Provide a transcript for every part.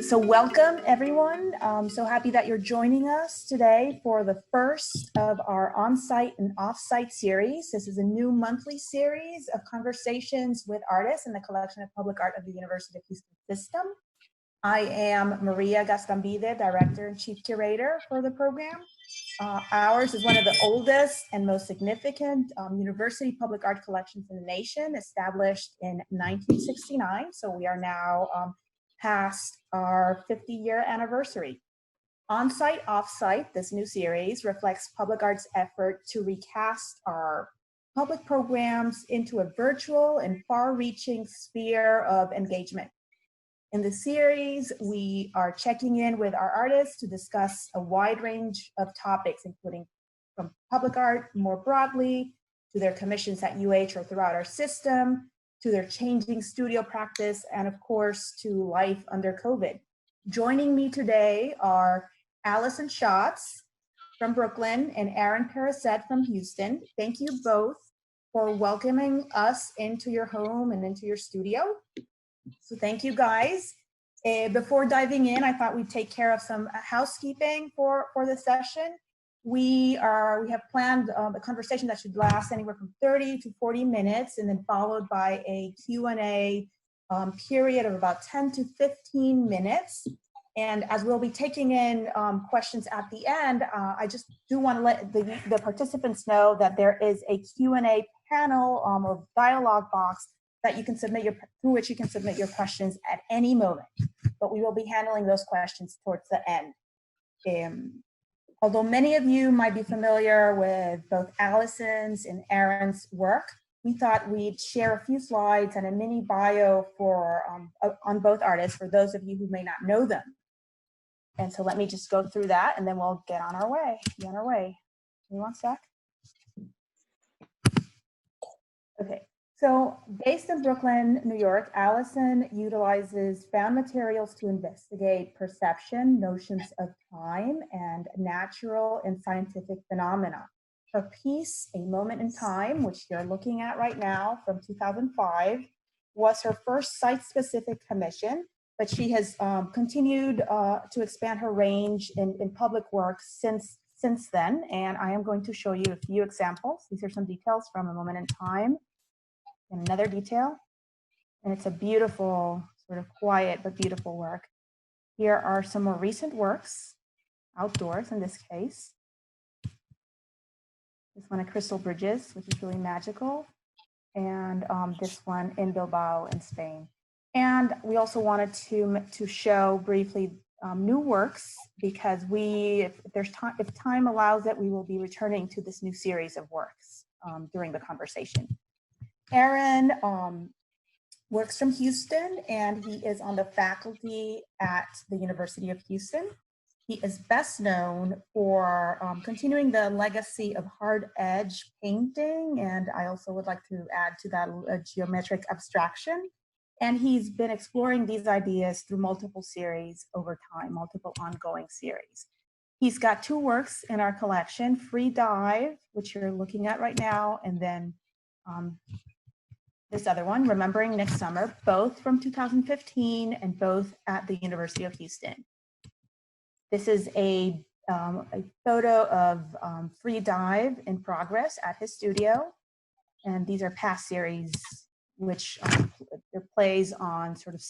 So welcome everyone. So happy that you're joining us today for the first of our on-site and off-site series. This is a new monthly series of conversations with artists in the collection of public art of the University of Houston System. I am Maria Gastambide, Director and Chief Curator for the program. Ours is one of the oldest and most significant university public art collections in the nation, established in 1969. So we are now past our 50-year anniversary. On-site, off-site, this new series reflects public art's effort to recast our public programs into a virtual and far-reaching sphere of engagement. In the series, we are checking in with our artists to discuss a wide range of topics, including from public art more broadly, to their commissions at UH or throughout our system, to their changing studio practice, and of course, to life under COVID. Joining me today are Alyson Shotz from Brooklyn and Parazette from Houston. Thank you both for welcoming us into your home and into your studio. So thank you guys. Before diving in, I thought we'd take care of some housekeeping for the session. We have planned a conversation that should last anywhere from 30 to 40 minutes, and then followed by a Q&A period of about 10 to 15 minutes. And as we'll be taking in questions at the end, I just do want to let the participants know that there is a Q&A panel or dialogue box that you can through which you can submit your questions at any moment, but we will be handling those questions towards the end. Although many of you might be familiar with both Alyson's and Aaron's work, we thought we'd share a few slides and a mini bio on both artists for those of you who may not know them. And so let me just go through that, and then we'll get on our way. Give me one sec. Okay. So based in Brooklyn, New York, Alyson utilizes found materials to investigate perception, notions of time, and natural and scientific phenomena. Her piece, A Moment in Time, which you're looking at right now from 2005, was her first site-specific commission, but she has continued to expand her range in public work since then, and I am going to show you a few examples. These are some details from A Moment in Time. And another detail, and it's a beautiful, sort of quiet but beautiful work. Here are some more recent works, outdoors in this case. This one at Crystal Bridges, which is really magical, and this one in Bilbao in Spain. And we also wanted to show briefly new works, because if time allows it, we will be returning to this new series of works during the conversation. Aaron works from Houston, and he is on the faculty at the University of Houston. He is best known for continuing the legacy of hard edge painting, and I also would like to add to that a geometric abstraction. And he's been exploring these ideas through multiple series over time, multiple ongoing series. He's got two works in our collection, Free Dive, which you're looking at right now, and then this other one, Remembering Next Summer, both from 2015 and both at the University of Houston. This is a photo of Free Dive in progress at his studio. And these are past series, which plays on sort of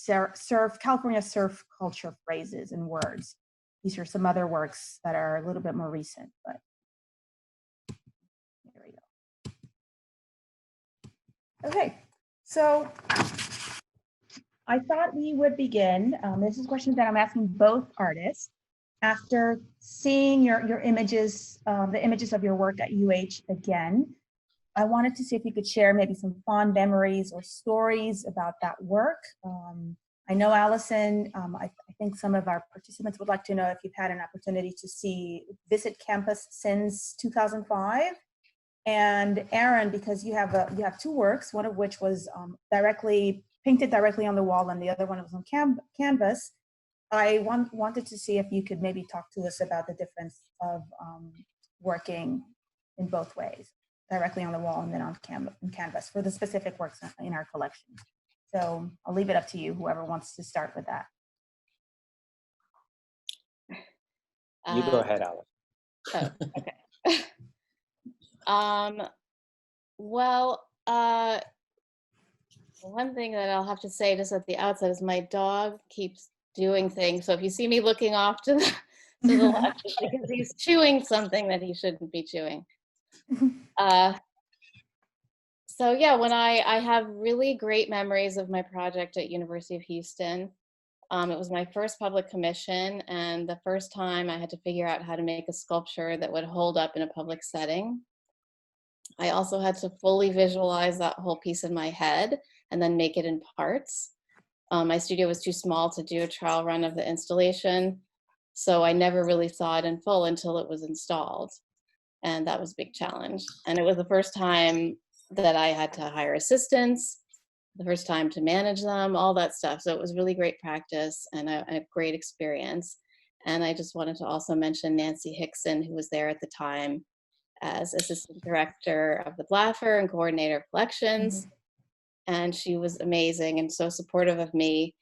California surf culture phrases and words. These are some other works that are a little bit more recent, but there we go. Okay. So I thought we would begin. This is a question that I'm asking both artists. After seeing your images, the images of your work at UH again, I wanted to see if you could share maybe some fond memories or stories about that work. I know, Alyson, I think some of our participants would like to know if you've had an opportunity to visit campus since 2005. And Aaron, because you have two works, one of which was painted directly on the wall, and the other one was on canvas. I wanted to see if you could maybe talk to us about the difference of working in both ways, directly on the wall and then on canvas for the specific works in our collection. So I'll leave it up to you, whoever wants to start with that. You go ahead, Alice. Oh, okay. Well, one thing that I'll have to say just at the outset is my dog keeps doing things. So if you see me looking off to the left, it's because he's chewing something that he shouldn't be chewing. Uh, so yeah, when I have really great memories of my project at University of Houston. It was my first public commission and the first time I had to figure out how to make a sculpture that would hold up in a public setting. I also had to fully visualize that whole piece in my head and then make it in parts. My studio was too small to do a trial run of the installation, so I never really saw it in full until it was installed. And that was a big challenge. And it was the first time that I had to hire assistants, the first time to manage them, all that stuff. So it was really great practice and a great experience. And I just wanted to also mention Nancy Hickson, who was there at the time as assistant director of the Blaffer and coordinator of collections. And she was amazing and so supportive of me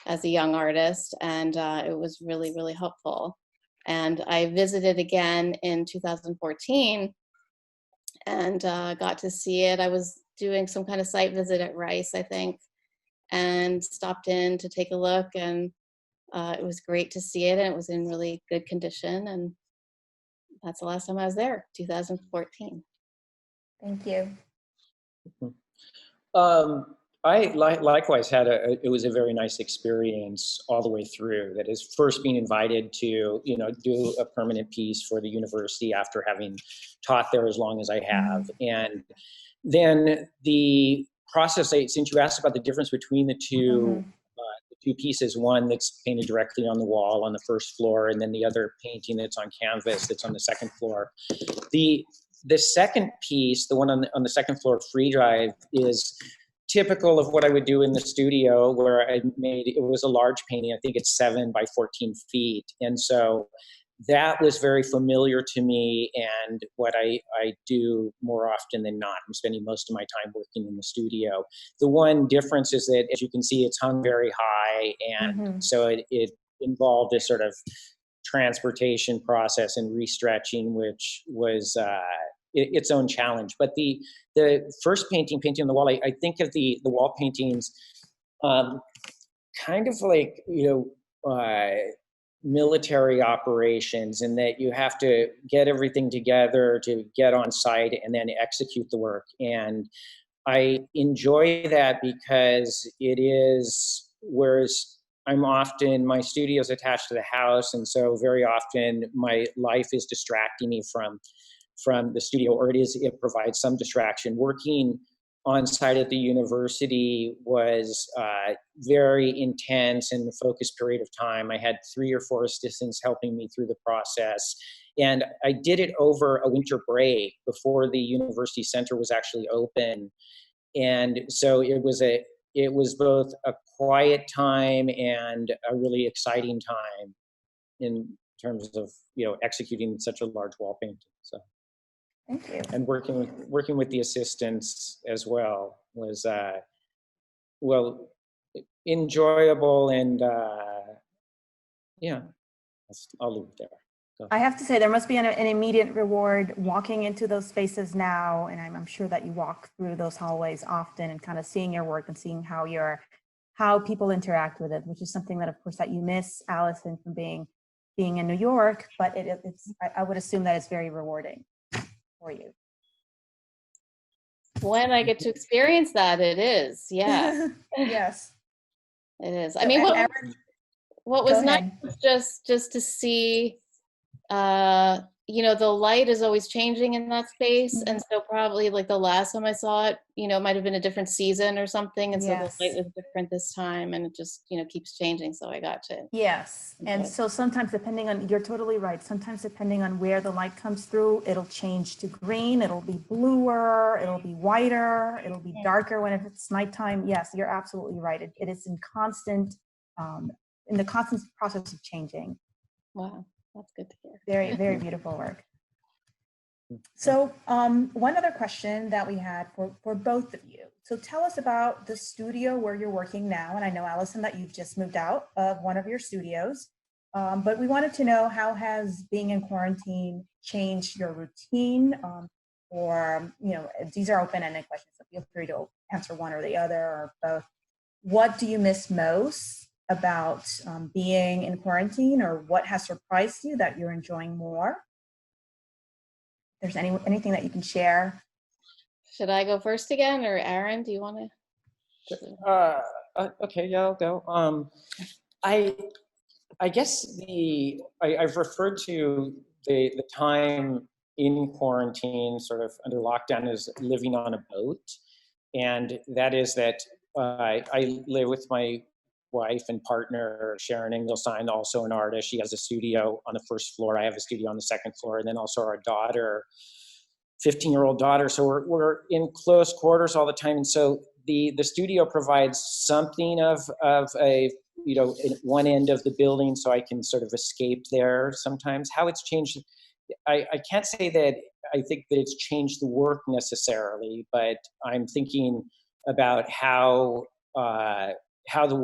as a young artist. And it was really, really helpful. And I visited again in 2014 and got to see it. I was doing some kind of site visit at Rice, I think, and stopped in to take a look. And it was great to see it. And it was in really good condition. And that's the last time I was there, 2014. Thank you. I likewise had it was a very nice experience all the way through. That is, first being invited to, do a permanent piece for the university after having taught there as long as I have. And then the process, since you asked about the difference between the two pieces, one that's painted directly on the wall on the first floor, and then the other painting that's on canvas that's on the second floor. The second piece, the one on the second floor, Free Drive, is typical of what I would do in the studio, where it was a large painting. I think it's 7 by 14 feet. And so that was very familiar to me and what I do more often than not. I'm spending most of my time working in the studio. The one difference is that, as you can see, it's hung very high. And so it involved a sort of transportation process and restretching, which was its own challenge. But the first painting on the wall, I think of the wall paintings kind of like, military operations, in that you have to get everything together to get on site and then execute the work. And I enjoy that because it is, whereas my studio is attached to the house, and so very often my life is distracting me from the studio, or it provides some distraction. Working on site at the university was very intense and a focused period of time. I had 3 or 4 assistants helping me through the process. And I did it over a winter break before the university center was actually open. And so it was both a quiet time and a really exciting time in terms of, executing such a large wall painting. So. Thank you. And working with the assistants as well was enjoyable, and I'll leave it there. So. I have to say, there must be an immediate reward walking into those spaces now, and I'm sure that you walk through those hallways often and kind of seeing your work and seeing how people interact with it, which is something that, of course, that you miss, Alyson, from being in New York, but I would assume that it's very rewarding for you. When I get to experience that, it is, yeah. Yes. It is. So, I mean, what was nice was just to see, the light is always changing in that space. And so probably like the last time I saw it, it might've been a different season or something. And so the light was different this time, and it just, keeps changing. So I got to. Yes. And so sometimes you're totally right. Sometimes depending on where the light comes through, it'll change to green, it'll be bluer, it'll be whiter, it'll be darker when it's nighttime. Yes, you're absolutely right. It is in the constant process of changing. Wow. That's good to hear. Very, very beautiful work. So one other question that we had for both of you. So tell us about the studio where you're working now. And I know, Alyson, that you've just moved out of one of your studios. But we wanted to know, how has being in quarantine changed your routine? Or, these are open-ended questions, so feel free to answer one or the other or both. What do you miss most about being in quarantine, or what has surprised you that you're enjoying more? If there's anything that you can share. Should I go first again, or Aaron, do you want Uh, okay, yeah, I'll go. I guess I've referred to the time in quarantine, sort of under lockdown, as living on a boat, and that is that I live with my wife and partner Sharon Inglesine, also an artist. She has a studio on the first floor. I have a studio on the second floor, and then also our daughter, 15-year-old daughter. So we're in close quarters all the time, and so the studio provides something of a, in one end of the building, so I can sort of escape there sometimes. How it's changed, I can't say that I think that it's changed the work necessarily, but I'm thinking about how the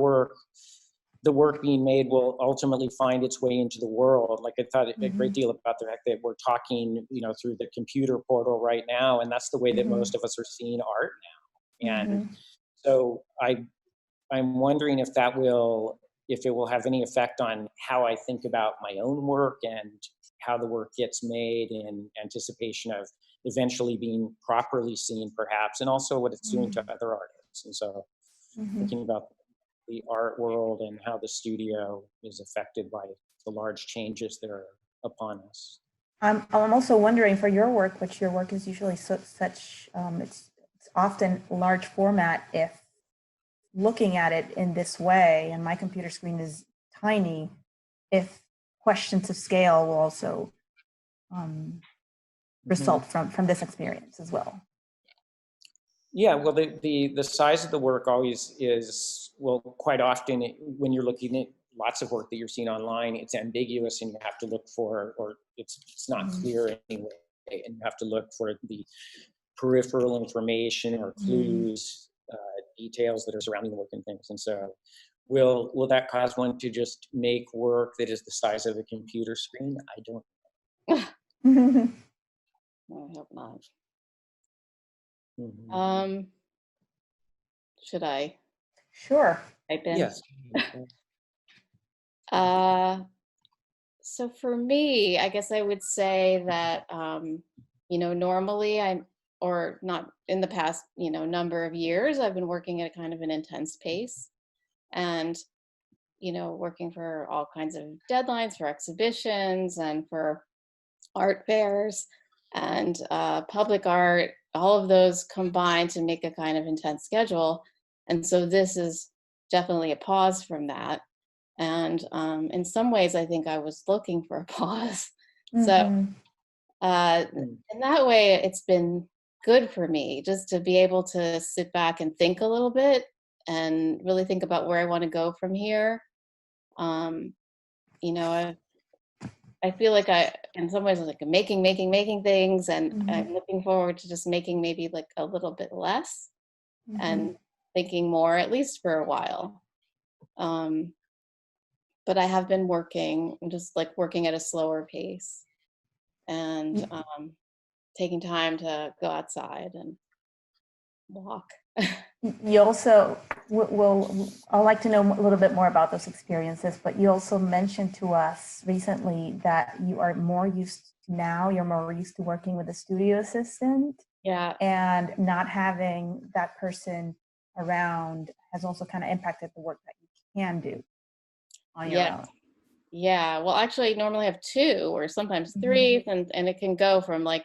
work being made will ultimately find its way into the world. Like, I thought a great deal about the fact that we're talking, through the computer portal right now, and that's the way that most of us are seeing art now. And so I'm wondering if it will have any effect on how I think about my own work and how the work gets made in anticipation of eventually being properly seen, perhaps, and also what it's doing to other artists. And so thinking about the art world and how the studio is affected by the large changes that are upon us. I'm also wondering, for your work, which your work is usually such, it's often large format, if looking at it in this way, and my computer screen is tiny, if questions of scale will also result from this experience as well. Yeah, well, the size of the work always is, well, quite often when you're looking at lots of work that you're seeing online, it's ambiguous and you have to look for, or it's not clear anyway, and you have to look for the peripheral information or clues, details that are surrounding the work and things. And so will that cause one to just make work that is the size of a computer screen? I don't to? I hope not. Should I Sure. type in? Yes. So for me, I guess I would say that, normally or not in the past, number of years, I've been working at a kind of an intense pace, and, working for all kinds of deadlines for exhibitions and for art fairs and public art, all of those combine to make a kind of intense schedule. And so this is definitely a pause from that. And in some ways, I think I was looking for a pause. So in that way, it's been good for me just to be able to sit back and think a little bit and really think about where I want to go from here. I feel like in some ways, like making things, and I'm looking forward to just making maybe like a little bit less and thinking more, at least for a while. But I have been working at a slower pace and taking time to go outside and walk. You also I'd like to know a little bit more about those experiences, but you also mentioned to us recently that you're more used to working with a studio assistant. Yeah. And not having that person around has also kind of impacted the work that you can do on your own. Yeah. Well, actually, I normally have 2 or sometimes 3, and it can go from like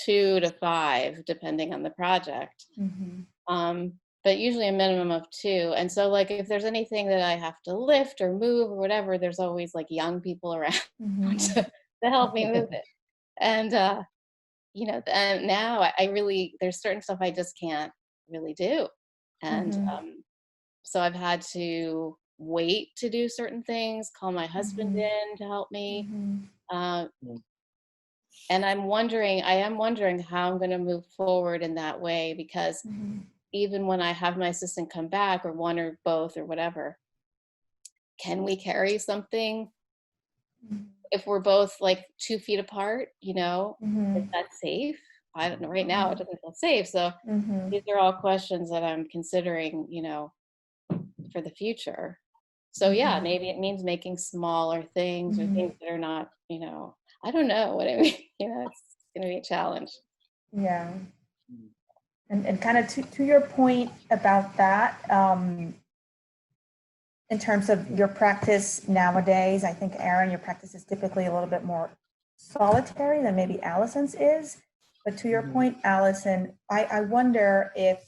2 to 5 depending on the project. But usually a minimum of 2. And so, like, if there's anything that I have to lift or move or whatever, there's always like young people around to help me move it. And and now there's certain stuff I just can't really do. And so I've had to wait to do certain things, call my husband in to help me. And I am wondering how I'm going to move forward in that way, because even when I have my assistant come back, or one or both or whatever, can we carry something if we're both like 2 feet apart, is Mhm. that safe? I don't know. Right now, it doesn't feel safe. So Mhm. these are all questions that I'm considering, for the future. So yeah, Mhm. maybe it means making smaller things or Mhm. things that are not, I don't know what it means. It's going to be a challenge. Yeah. And kind of to your point about that, in terms of your practice nowadays, I think, Aaron, your practice is typically a little bit more solitary than maybe Alyson's is. But to your point, Alyson, I wonder if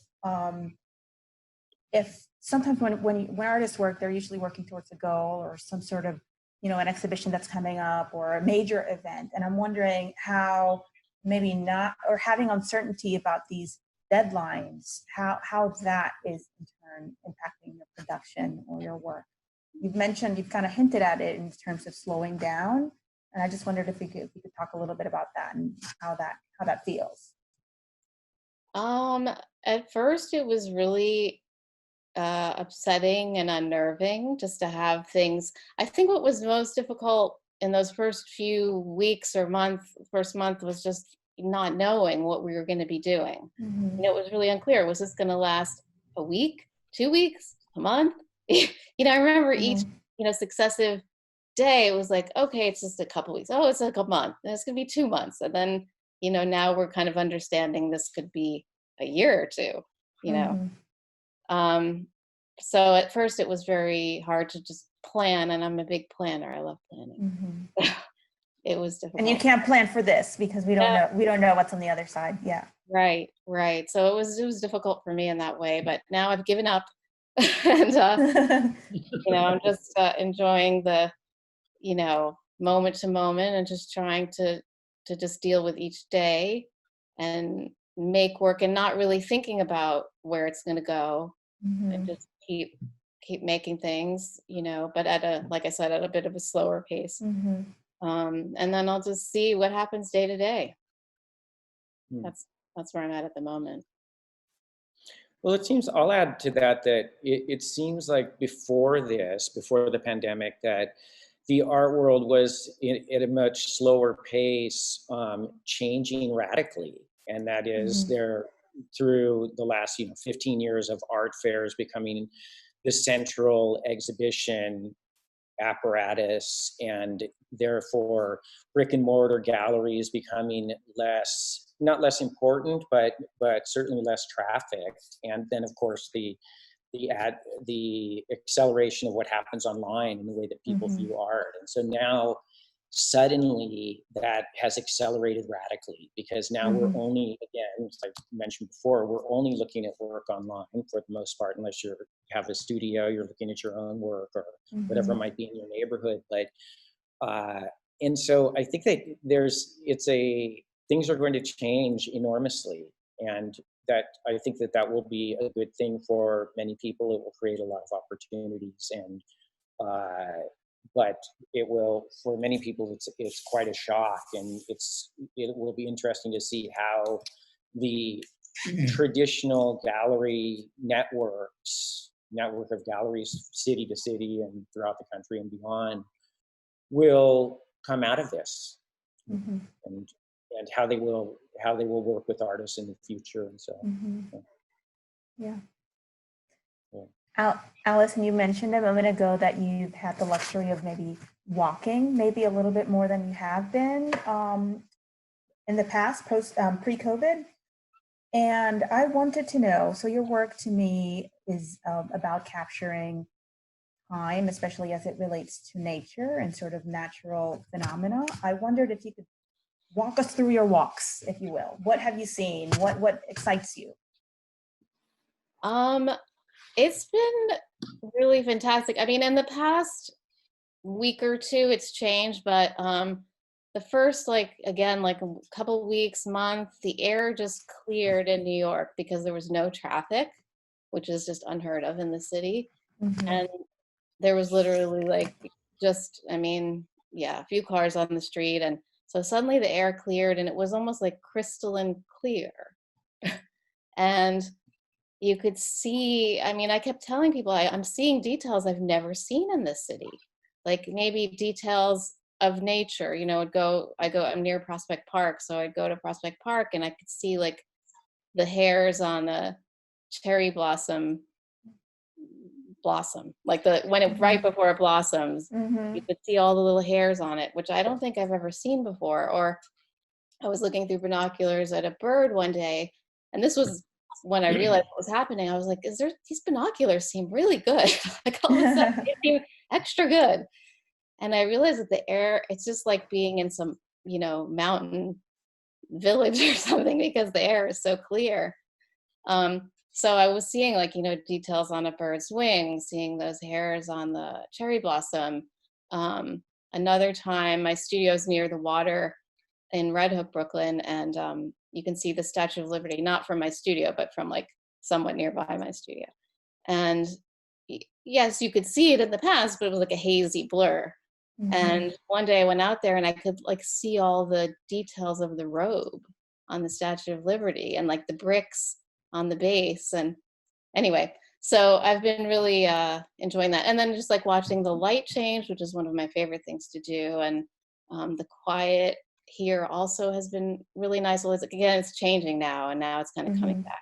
sometimes when artists work, they're usually working towards a goal or some sort of, an exhibition that's coming up or a major event. And I'm wondering how maybe not, or having uncertainty about these deadlines, how that is in turn impacting your production or your work. You've kind of hinted at it in terms of slowing down. And I just wondered if we could talk a little bit about that and how that feels. Um, at first it was really upsetting and unnerving just to have things. I think what was most difficult in those first few weeks or first month was just not knowing what we were going to be doing. Mm-hmm. It was really unclear. Was this going to last a week, 2 weeks, a month? I remember each, Mm-hmm. successive day, it was like, okay, it's just a couple weeks. Oh, it's like a month. Then it's going to be 2 months. And then, now we're kind of understanding this could be a year or two, you know. Mm-hmm. Um, so at first it was very hard to just plan, and I'm a big planner. I love planning. Mm-hmm. It was And you difficult. can't plan for this because Yeah, we don't know what's on the other side. Yeah. right, right. So it was difficult for me in that way, but now I've given up, and I'm just enjoying the moment to moment, and just trying to just deal with each day and make work, and not really thinking about where it's going to go, and Mm-hmm. just keep making things, but at a, like I said, at a bit of a slower pace. Mm-hmm. And then I'll just see what happens day to day. Hmm. That's where I'm at the moment. Well, it seems, I'll add to that, that it seems like before the pandemic, that the art world was at a much slower pace, changing radically. And that is Mm-hmm. there through the last, 15 years of art fairs becoming the central exhibition apparatus, and therefore brick and mortar galleries becoming not less important, but certainly less trafficked. And then of course the acceleration of what happens online and the way that people Mm-hmm. view art. And so now suddenly that has accelerated radically, because now we're Mm-hmm. only, again, as I mentioned before, we're only looking at work online for the most part, unless you have a studio, you're looking at your own work or whatever Mm-hmm. might be in your neighborhood. But uh, and so I think that things are going to change enormously, and that I think that will be a good thing for many people. It will create a lot of opportunities, and uh, but it will, for many people, it's quite a shock, and it will be interesting to see how the traditional gallery network of galleries, city to city and throughout the country and beyond, will come out of this, Mm-hmm. and how they will work with artists in the future. And so Mm-hmm. yeah, Yeah. yeah. Alyson, you mentioned a moment ago that you've had the luxury of maybe walking, maybe a little bit more than you have been in the past, pre-COVID. And I wanted to know, so your work to me is about capturing time, especially as it relates to nature and sort of natural phenomena. I wondered if you could walk us through your walks, if you will. What have you seen? What excites you? Um, it's been really fantastic. I mean, in the past week or two, it's changed, but the first, like, again, like a couple weeks, month, the air just cleared in New York because there was no traffic, which is just unheard of in the city. Mm-hmm. And there was literally like just, I mean, yeah, a few cars on the street. And so suddenly the air cleared, and it was almost like crystalline clear. And you could see, I mean, I kept telling people I'm seeing details I've never seen in this city. Like maybe details of nature. You know, I'm near Prospect Park, so I'd go to Prospect Park and I could see like the hairs on the cherry blossom, like when it right before it blossoms, Mm-hmm. you could see all the little hairs on it, which I don't think I've ever seen before. Or I was looking through binoculars at a bird one day, and this was when I realized what was happening. I was like, these binoculars seem really good. Like all of a sudden they seem extra good. And I realized that the air, it's just like being in some, mountain village or something, because the air is so clear. So I was seeing like, details on a bird's wing, seeing those hairs on the cherry blossom. Another time, my studio's near the water in Red Hook, Brooklyn, and you can see the Statue of Liberty, not from my studio, but from like somewhat nearby my studio. And yes, you could see it in the past, but it was like a hazy blur. Mm-hmm. And one day I went out there and I could like see all the details of the robe on the Statue of Liberty and like the bricks on the base. And anyway, so I've been really enjoying that. And then just like watching the light change, which is one of my favorite things to do. And the quiet here also has been really nice. Well, it's changing now, and now it's kind of coming back.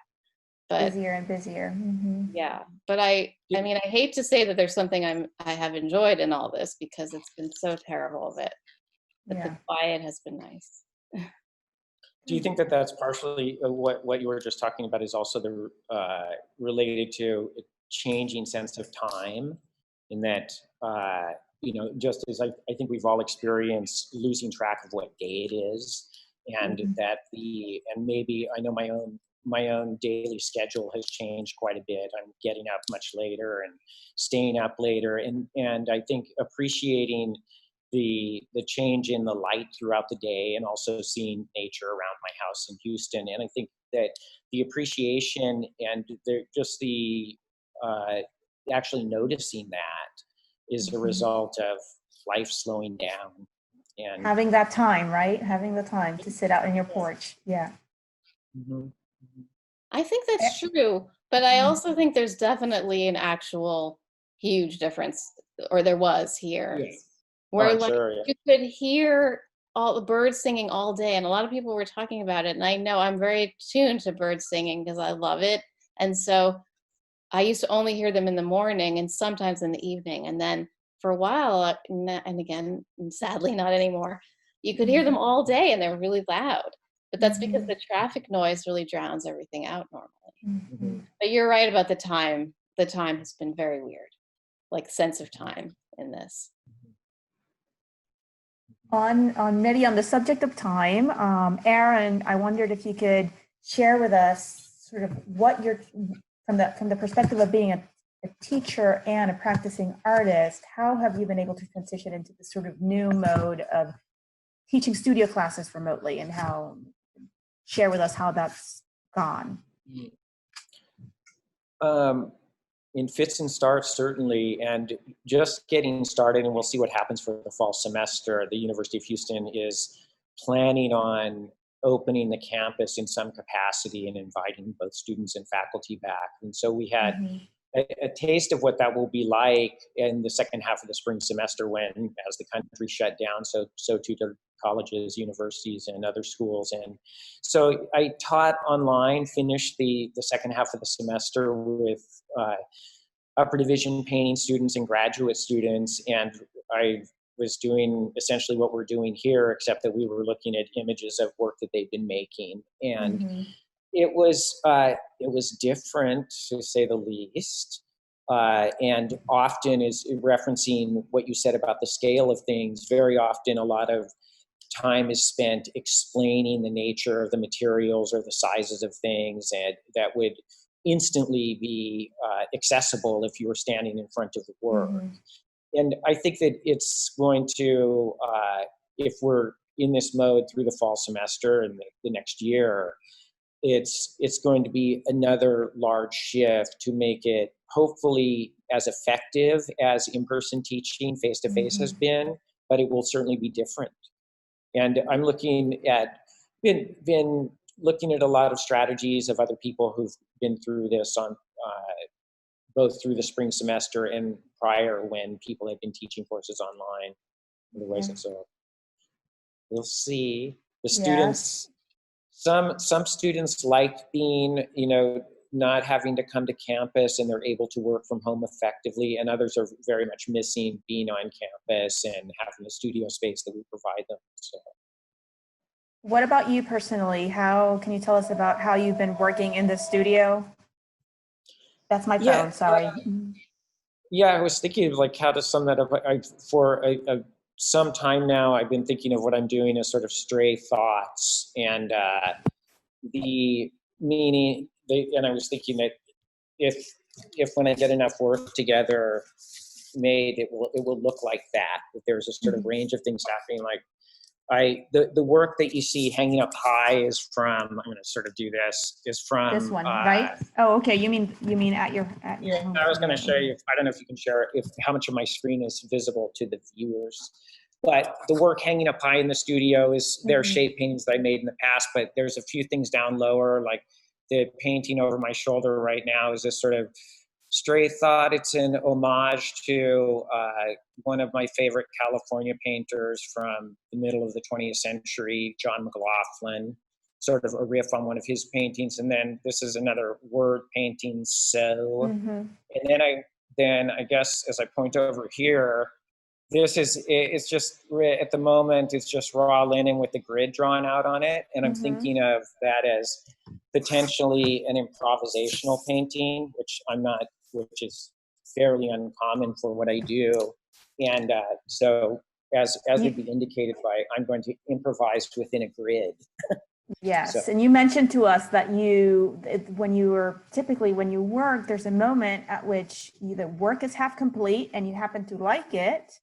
But busier and busier. Mm-hmm. yeah, but I mean, I hate to say that there's something I have enjoyed in all this, because it's been so terrible of it. But the quiet has been nice. Do you think that that's partially what you were just talking about is also related to a changing sense of time, in that just as I think we've all experienced losing track of what day it is, and and maybe I know my own daily schedule has changed quite a bit. I'm getting up much later and staying up later, and I think appreciating the change in the light throughout the day, and also seeing nature around my house in Houston. And I think that the appreciation and the actually noticing that is a result of life slowing down and having that time, right? Having the time to sit out on your porch. Yeah. Mm-hmm. I think that's true, but I also think there's definitely an actual huge difference, or there was here. Yes. Where Sure, yeah. you could hear all the birds singing all day, and a lot of people were talking about it, and I know I'm very tuned to birds singing because I love it. And so I used to only hear them in the morning and sometimes in the evening, and then for a while, and again, sadly not anymore, you could hear them all day and they're really loud. But that's because the traffic noise really drowns everything out normally. But you're right about the time. The time has been very weird, like sense of time in this. On the subject of time, Aaron, I wondered if you could share with us sort of what you're, from the perspective of being a teacher and a practicing artist, how have you been able to transition into this sort of new mode of teaching studio classes remotely, and share with us how that's gone? In fits and starts, certainly, and just getting started, and we'll see what happens for the fall semester. The University of Houston is planning on opening the campus in some capacity and inviting both students and faculty back. And so we had a taste of what that will be like in the second half of the spring semester, when, as the country shut down, so too did colleges, universities, and other schools. And so I taught online, finished the second half of the semester with upper division painting students and graduate students, and I was doing essentially what we're doing here, except that we were looking at images of work that they've been making. And it was different, to say the least, and often is referencing what you said about the scale of things. Very often a lot of time is spent explaining the nature of the materials or the sizes of things, and that would instantly be accessible if you were standing in front of the work. And I think that it's going to, if we're in this mode through the fall semester and the next year, it's going to be another large shift to make it hopefully as effective as in-person teaching face-to-face has been, but it will certainly be different. And I'm been looking at a lot of strategies of other people who've been through this on both through the spring semester and prior, when people have been teaching courses online. otherwise. Yeah. And so we'll see. The Yes. students, some students like being, not having to come to campus and they're able to work from home effectively, and others are very much missing being on campus and having a studio space that we provide them. So. What about you personally? How can you tell us about how you've been working in the studio? That's my phone, sorry. Yeah, I was thinking of like how to sum that up. For some time now, I've been thinking of what I'm doing as sort of stray thoughts, and the meaning. And I was thinking that if when I get enough work together made, it will look like that. That there's a sort of range of things happening. Like the work that you see hanging up high is from. I'm going to sort of do this. Is from this one, right? Oh, okay. You mean at your yeah, home I was going to studio. show you. I don't know if you can share how much of my screen is visible to the viewers. But the work hanging up high in the studio is their shape paintings that I made in the past. But there's a few things down lower, like the painting over my shoulder right now is this sort of stray thought. It's an homage to one of my favorite California painters from the middle of the 20th century, John McLaughlin. Sort of a riff on one of his paintings, and then this is another word painting. So, and then I guess as I point over here, it's just at the moment it's just raw linen with the grid drawn out on it, and I'm thinking of that as potentially an improvisational painting, which is fairly uncommon for what I do, and so as would be indicated by, I'm going to improvise within a grid. Yes, so. And you mentioned to us that when you work, there's a moment at which the work is half complete and you happen to like it,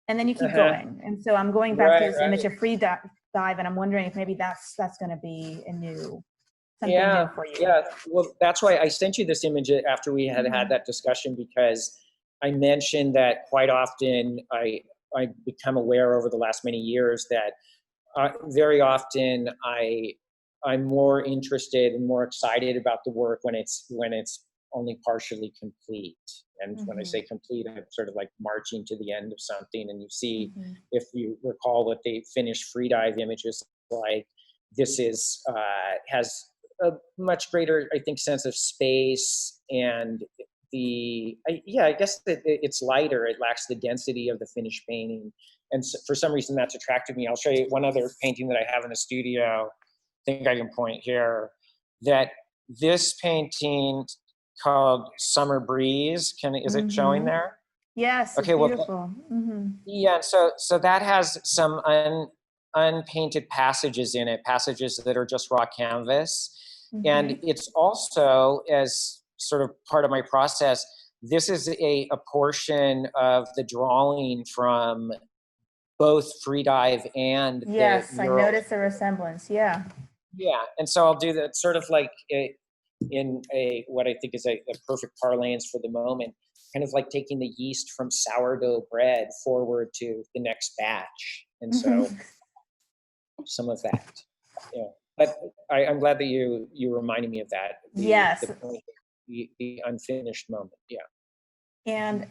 and then you keep going. And so I'm going back to this image of free dive, and I'm wondering if maybe that's going to be a new something new for you. Yeah, well, that's why I sent you this image after we had that discussion, because I mentioned that quite often I become aware over the last many years that very often I'm more interested and more excited about the work when it's only partially complete. And when I say complete, I'm sort of like marching to the end of something. And you see, if you recall what the finished free dive image is like, this is has a much greater, I think, sense of space, and I guess that it's lighter. It lacks the density of the finished painting. And so for some reason that's attracted me. I'll show you one other painting that I have in the studio. I think I can point here, that this painting called Summer Breeze, is it showing there? Yes, okay, it's beautiful. Yeah, so that has some unpainted passages in it, passages that are just raw canvas. And it's also, as sort of part of my process, this is a portion of the drawing from both free dive and yes, the mural. I noticed a resemblance. Yeah, and so I'll do that sort of like in what I think is a perfect parlance for the moment, kind of like taking the yeast from sourdough bread forward to the next batch. And so some of that, but I'm glad that you reminded me of that. Yes. The unfinished moment. Yeah. And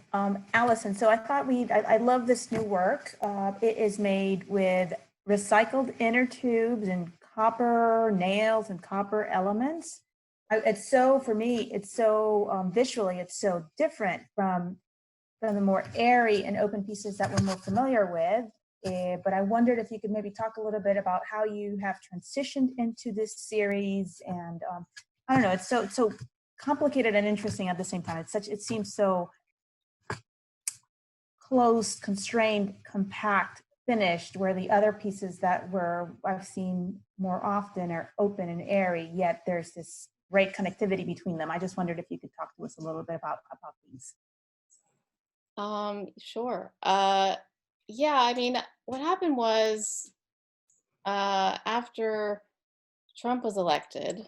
Alyson, so I thought I love this new work. It is made with recycled inner tubes and copper nails and copper elements. It's so, for me, it's so visually, it's so different from the more airy and open pieces that we're more familiar with. But I wondered if you could maybe talk a little bit about how you have transitioned into this series. And I don't know, it's so complicated and interesting at the same time. It seems so close, constrained, compact, finished, where the other pieces that I've seen more often are open and airy, yet there's this great connectivity between them. I just wondered if you could talk to us a little bit about these. Sure. Yeah, I mean, what happened was after Trump was elected,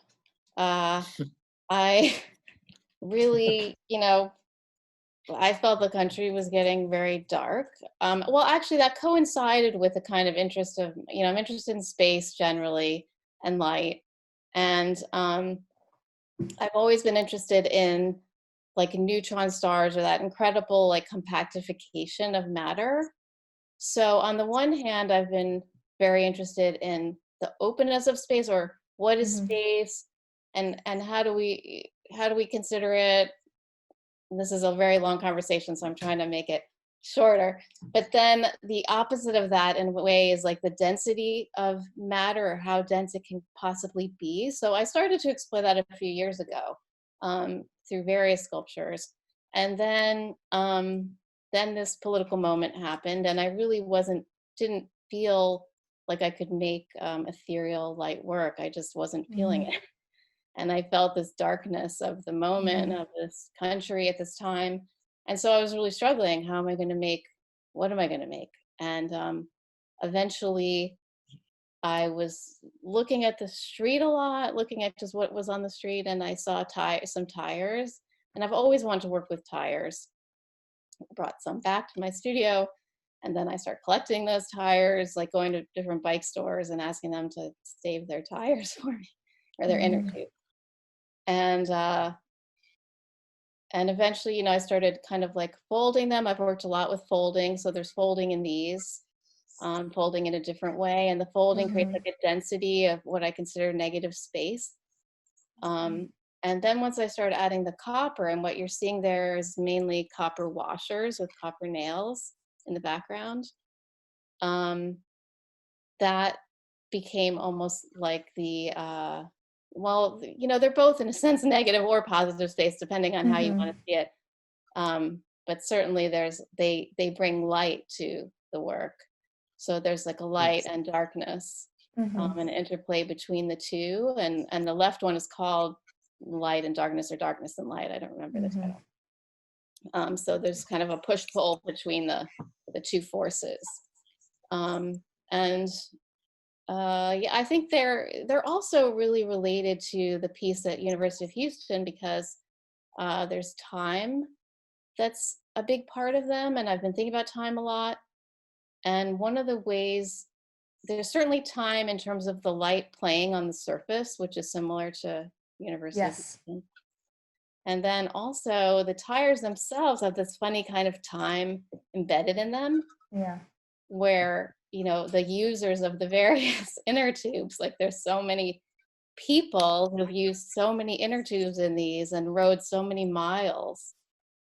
I really, I felt the country was getting very dark. Well, actually, that coincided with a kind of interest of, I'm interested in space generally and light. And I've always been interested in like neutron stars, or that incredible like compactification of matter. So on the one hand, I've been very interested in the openness of space, or what is Mhm. space, and how do we consider it. This is a very long conversation, so I'm trying to make it shorter. But then the opposite of that, in a way, is like the density of matter, or how dense it can possibly be. So I started to explore that a few years ago, through various sculptures, and then this political moment happened, and I really didn't feel like I could make ethereal light work. I just wasn't feeling Mhm. it. And I felt this darkness of the moment, Mhm. of this country at this time. And so I was really struggling. How am I going to make, what am I going to make? And eventually I was looking at the street a lot, looking at just what was on the street, and I saw some tires. And I've always wanted to work with tires. Brought some back to my studio, and then I start collecting those tires, like going to different bike stores and asking them to save their tires for me, or their inner Mhm. tube. And and eventually, I started kind of like folding them. I've worked a lot with folding, so there's folding in these, folding in a different way, and the folding creates Mhm. like a density of what I consider negative space. Um, and then once I started adding the copper, and what you're seeing there is mainly copper washers with copper nails in the background. Um, that became almost like well, they're both in a sense negative or positive space, depending on how you want Mhm. to see it. But certainly they bring light to the work. So there's like a light Yes. and darkness, Mhm. an interplay between the two. And the left one is called Light and Darkness, or Darkness and Light. I don't remember the Mhm. title. So there's kind of a push pull between the two forces. Um, and yeah, I think they're also really related to the piece at University of Houston, because there's time that's a big part of them, and I've been thinking about time a lot. And one of the ways, there's certainly time in terms of the light playing on the surface, which is similar to University of Yes. Houston. And then also the tires themselves have this funny kind of time embedded in them, Yeah. where the users of the various inner tubes, like there's so many people who've used so many inner tubes in these and rode so many miles.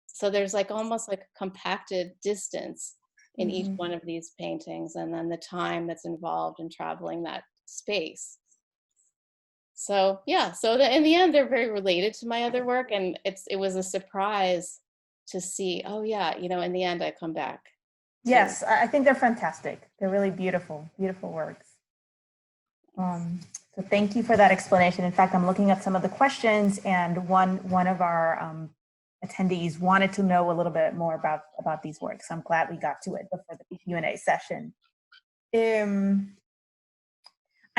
So there's like almost like a compacted distance in each Mhm. one of these paintings, and then the time that's involved in traveling that space. So yeah, so in the end, they're very related to my other work, and it was a surprise to see. Oh yeah, in the end, I come back to. Yes, I think they're fantastic. They're really beautiful, beautiful works. Um, so thank you for that explanation. In fact, I'm looking at some of the questions, and one of our attendees wanted to know a little bit more about these works. I'm glad we got to it before the Q&A session.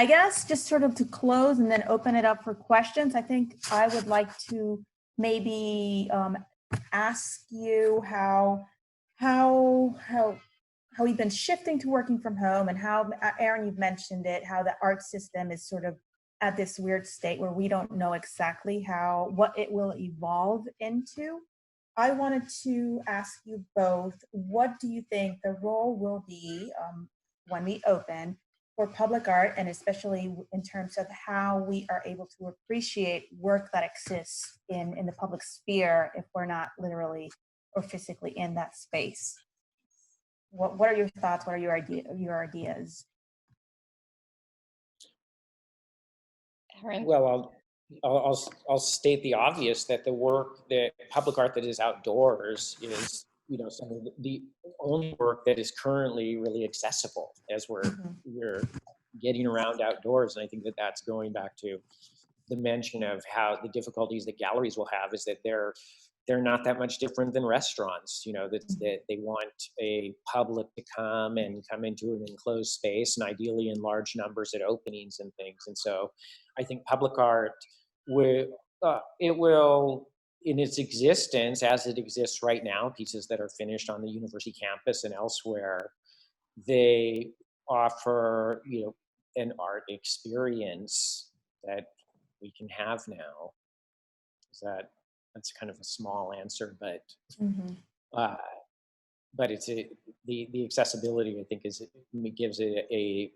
I guess just sort of to close and then open it up for questions, I think I would like to maybe ask you how we've been shifting to working from home, and how, Aaron, you've mentioned it, how the art system is sort of at this weird state where we don't know exactly what it will evolve into. I wanted to ask you both, what do you think the role will be when we open for public art, and especially in terms of how we are able to appreciate work that exists in the public sphere if we're not literally or physically in that space? What are your thoughts? What are your ideas? Aaron. Well, I'll state the obvious, that the public art that is outdoors is, some of the only work that is currently really accessible as Mhm. we're getting around outdoors. And I think that that's going back to the mention of how the difficulties that galleries will have is that they're not that much different than restaurants. That they want a public to come into an enclosed space, and ideally in large numbers at openings and things. And so I think public art will, in its existence as it exists right now, pieces that are finished on the university campus and elsewhere, they offer, an art experience that we can have now. Is that's kind of a small answer, but Mhm. uh, but it's the accessibility, I think, gives it a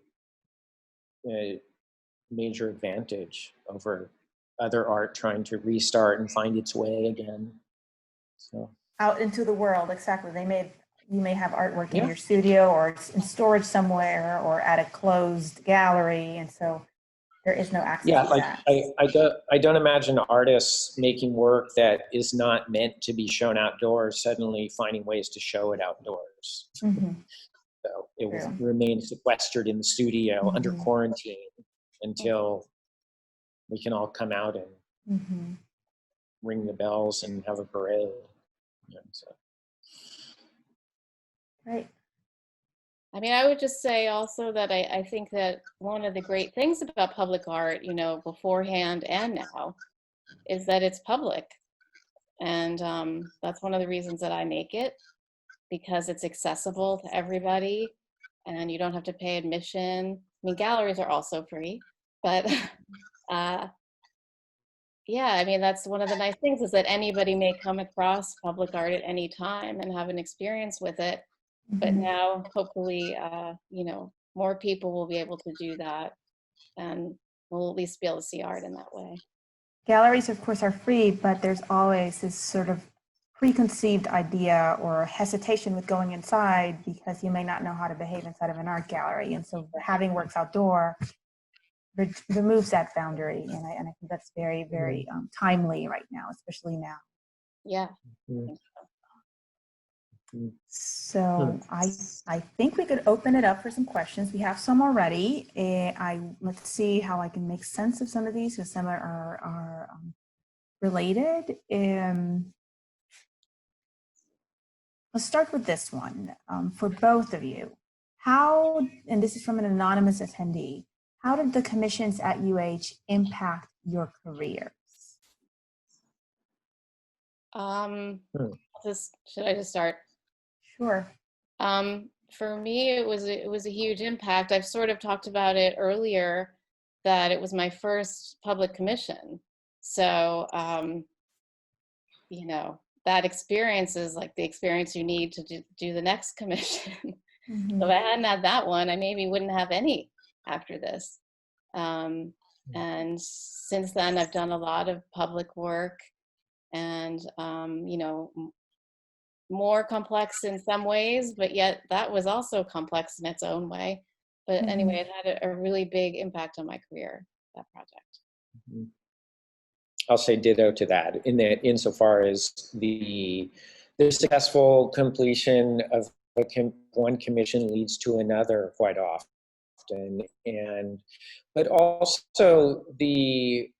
major advantage over other art trying to restart and find its way again. So out into the world, exactly. You may have artwork in Yeah. your studio or it's in storage somewhere or at a closed gallery, and so there is no access yeah, to like that. I don't imagine artists making work that is not meant to be shown outdoors suddenly finding ways to show it outdoors. Mhm. So it will True. remain sequestered in the studio under Mhm. quarantine until we can all come out and Mhm. ring the bells and have a parade. So. Great. I mean, I would just say also that I think that one of the great things about public art, you know, beforehand and now, is that it's public. And that's one of the reasons that I make it, because it's accessible to everybody and you don't have to pay admission. I mean, galleries are also free, but yeah, I mean, that's one of the nice things, is that anybody may come across public art at any time and have an experience with it. But Mhm. now, hopefully, you know, more people will be able to do that, and we'll at least be able to see art in that way. Galleries, of course, are free, but there's always this sort of preconceived idea or hesitation with going inside because you may not know how to behave inside of an art gallery. And so having works outdoor removes that boundary. And I think that's very, very timely right now, especially now. Yeah. So I think we could open it up for some questions. We have some already. Let's see how I can make sense of some of these, because some are related. Let's start with this one for both of you. How, and this is from an anonymous attendee, how did the commissions at UH impact your careers? Should I just start? Sure. For me, it was a huge impact. I've sort of talked about it earlier, that it was my first public commission. So, you know, that experience is like the experience you need to do the next commission. Mhm. So if I hadn't had that one, I maybe wouldn't have any after this. And since then, I've done a lot of public work, and you know, more complex in some ways, but yet that was also complex in its own way. But anyway, it had a really big impact on my career, that project. I'll say ditto to that, insofar as the successful completion of one commission leads to another quite often, but also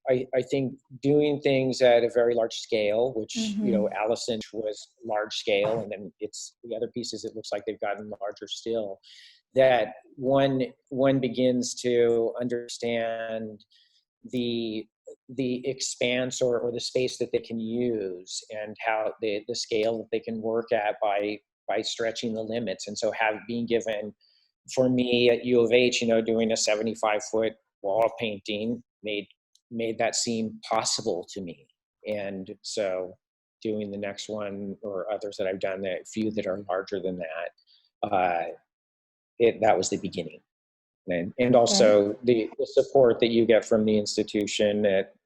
I think doing things at a very large scale, which you know, Alyson was large scale, and then the other pieces, it looks like they've gotten larger still. That one begins to understand the expanse or the space that they can use, and how the scale that they can work at by stretching the limits. And so being given, for me at U of H, you know, doing a 75-foot wall painting made that seem possible to me. And so doing the next one, or others that I've done, that few that are larger than that, that was the beginning. And also the support that you get from the institution,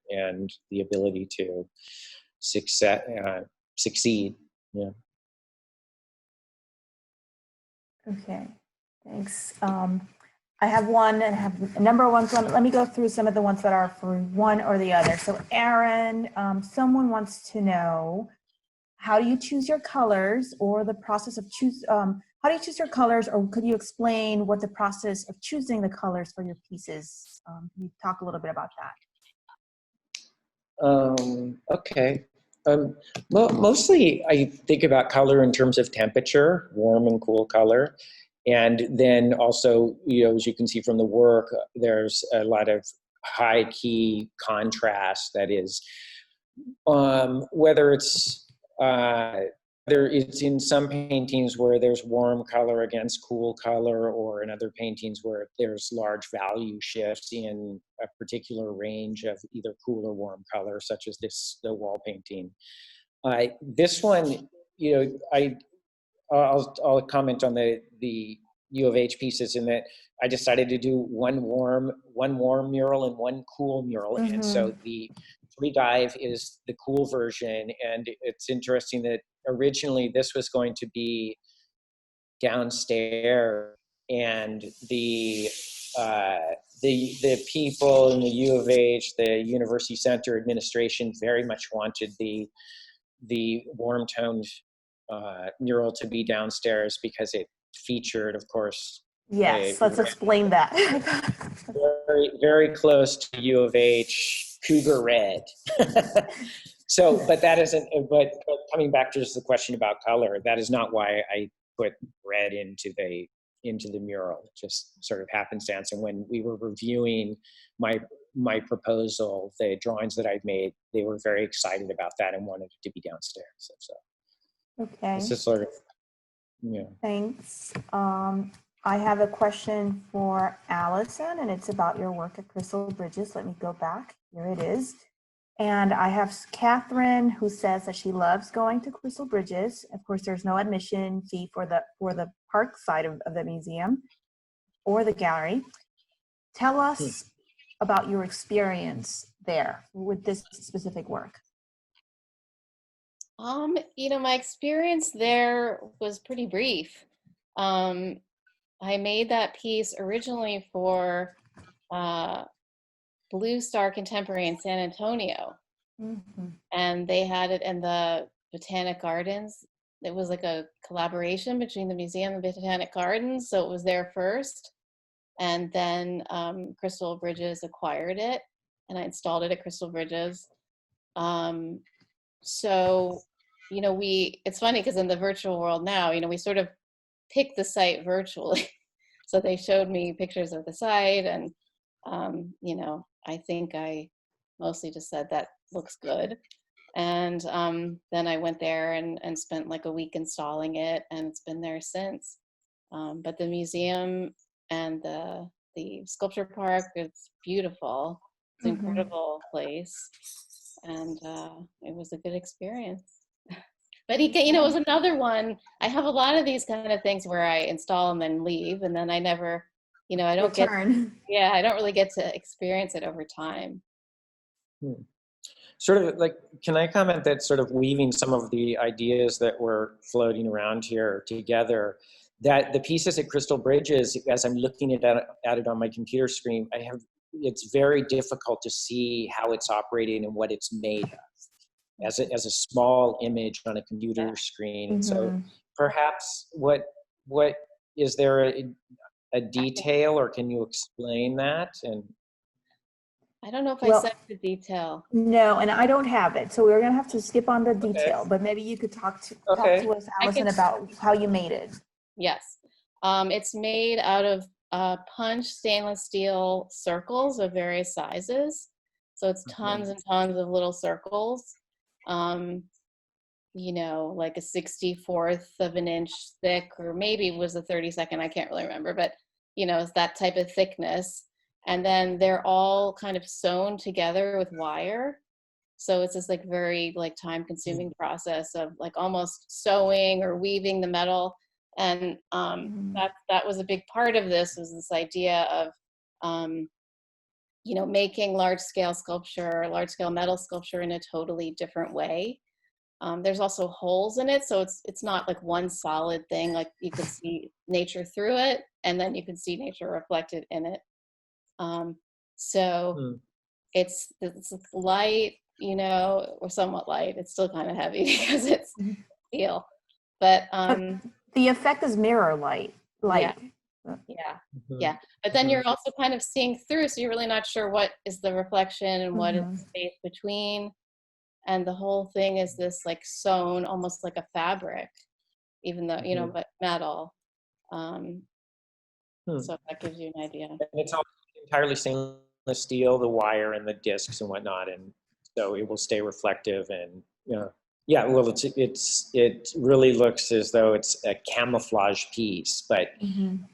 and the ability to succeed. Yeah. Okay, thanks. I have one and I have a number of ones. Let me go through some of the ones that are for one or the other. So Aaron, someone wants to know, how do you choose your colors, or the process of how do you choose your colors, or could you explain what the process of choosing the colors for your pieces? Can you talk a little bit about that? Okay. Mostly I think about color in terms of temperature, warm and cool color. And then also, you know, as you can see from the work, there's a lot of high key contrast. That is, whether it's in some paintings where there's warm color against cool color, or in other paintings where there's large value shifts in a particular range of either cool or warm color, such as the wall painting. This one, you know, I'll comment on the U of H pieces in that I decided to do one warm mural and one cool mural. And so the free dive is the cool version. And it's interesting that originally this was going to be downstairs, and the people in the U of H, the University Center administration, very much wanted the warm toned mural to be downstairs because it featured, of course. Yes, let's explain that. Very, very close to U of H Cougar Red. So, but that isn't. But coming back to just the question about color, that is not why I put red into the mural. It just sort of happenstance. And when we were reviewing my proposal, the drawings that I'd made, they were very excited about that and wanted it to be downstairs. So Okay. it's just sort of, yeah. Thanks. I have a question for Alyson, and it's about your work at Crystal Bridges. Let me go back. Here it is. And I have Catherine, who says that she loves going to Crystal Bridges. Of course, there's no admission fee for the park side of the museum or the gallery. Tell us about your experience there with this specific work. My experience there was pretty brief. I made that piece originally for Blue Star Contemporary in San Antonio. And they had it in the Botanic Gardens. It was like a collaboration between the museum and Botanic Gardens. So it was there first. And then Crystal Bridges acquired it, and I installed it at Crystal Bridges. So, it's funny because in the virtual world now, we sort of pick the site virtually. So they showed me pictures of the site, and, I think I mostly just said that looks good. And then I went there and spent like a week installing it, and it's been there since. But the museum and the sculpture park, it's beautiful. It's an incredible place. And it was a good experience. But it was another one. I have a lot of these kind of things where I install them and leave, and then I never, I don't Return. I don't really get to experience it over time. Sort of like, can I comment that sort of weaving some of the ideas that were floating around here together, that the pieces at Crystal Bridges, as I'm looking at it on my computer screen, it's very difficult to see how it's operating and what it's made of as a small image on a computer screen. So perhaps what is there a detail, or can you explain that? And I don't know if I said the detail. No, and I don't have it, so we're gonna have to skip on the detail. But maybe you could talk to us, Alyson, about how you made it. Yes, it's made out of punched stainless steel circles of various sizes. So it's tons and tons of little circles. Like a 64th of an inch thick, or maybe it was a 32nd, I can't really remember, but it's that type of thickness. And then they're all kind of sewn together with wire. So it's this like very like time consuming process of like almost sewing or weaving the metal. And that was a big part of this, was this idea of making large scale metal sculpture in a totally different way. There's also holes in it, so it's not like one solid thing. Like you could see nature through it, and then you can see nature reflected in it. It's light, or somewhat light. It's still kind of heavy because it's steel, but the effect is mirror light. Yeah. But then you're also kind of seeing through, so you're really not sure what is the reflection and what is the space between. And the whole thing is this like sewn, almost like a fabric, even though, but metal. So that gives you an idea. And it's all entirely stainless steel, the wire and the discs and whatnot, and so it will stay reflective. And well, it really looks as though it's a camouflage piece, but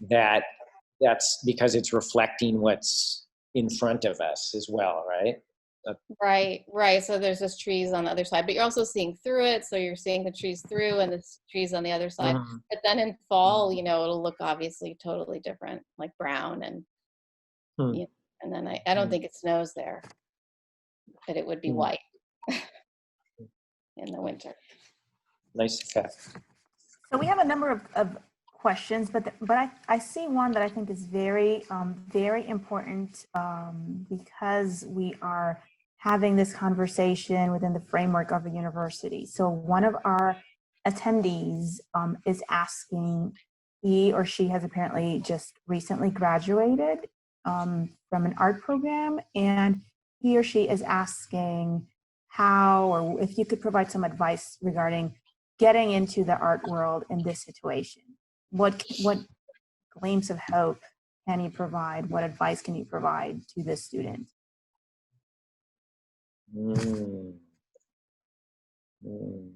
that's because it's reflecting what's in front of us as well, right? Right, right. So there's just trees on the other side, but you're also seeing through it. So you're seeing the trees through and the trees on the other side. Mhm. But then in fall, it'll look obviously totally different, like brown and, Hmm. and then I don't Hmm. think it snows there, but it would be Hmm. white in the winter. Nice effect. So we have a number of questions, but I see one that I think is very, very important because we are having this conversation within the framework of a university. So one of our attendees is asking, he or she has apparently just recently graduated from an art program, and he or she is asking how, or if you could provide some advice regarding getting into the art world in this situation. What gleams of hope can you provide? What advice can you provide to this student? Mm. Mm.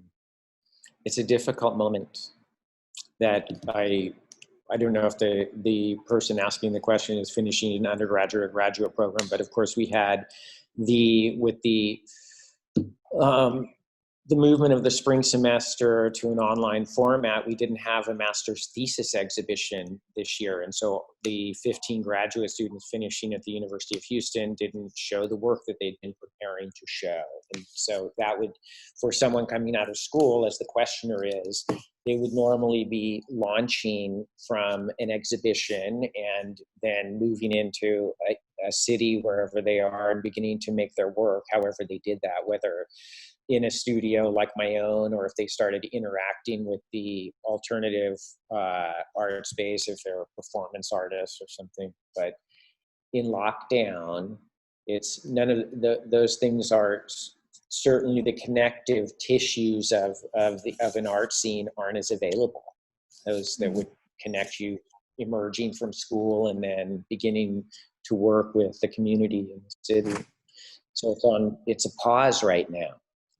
It's a difficult moment that I don't know if the person asking the question is finishing an undergraduate or graduate program, but of course we had with the movement of the spring semester to an online format, we didn't have a master's thesis exhibition this year. And so the 15 graduate students finishing at the University of Houston didn't show the work that they'd been preparing to show. And so that would, for someone coming out of school, as the questioner is, they would normally be launching from an exhibition and then moving into a city wherever they are and beginning to make their work, however they did that, whether in a studio like my own, or if they started interacting with the alternative art space, if they're a performance artist or something. But in lockdown, it's none of those things are certainly the connective tissues of an art scene aren't as available. Those that would connect you emerging from school and then beginning to work with the community in the city. So it's a pause right now.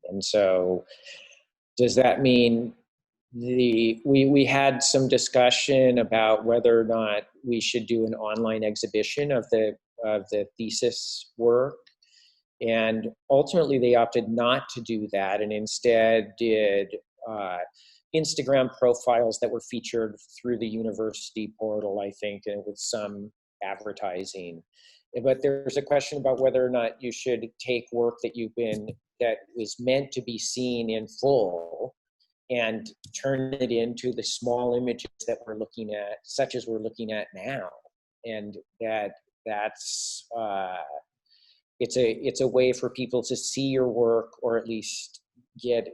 And so does that mean we had some discussion about whether or not we should do an online exhibition of the thesis work, and ultimately they opted not to do that and instead did Instagram profiles that were featured through the university portal, I think, and with some advertising. But there's a question about whether or not you should take work that was meant to be seen in full and turn it into the small images that we're looking at, such as we're looking at now. And that's it's a way for people to see your work, or at least get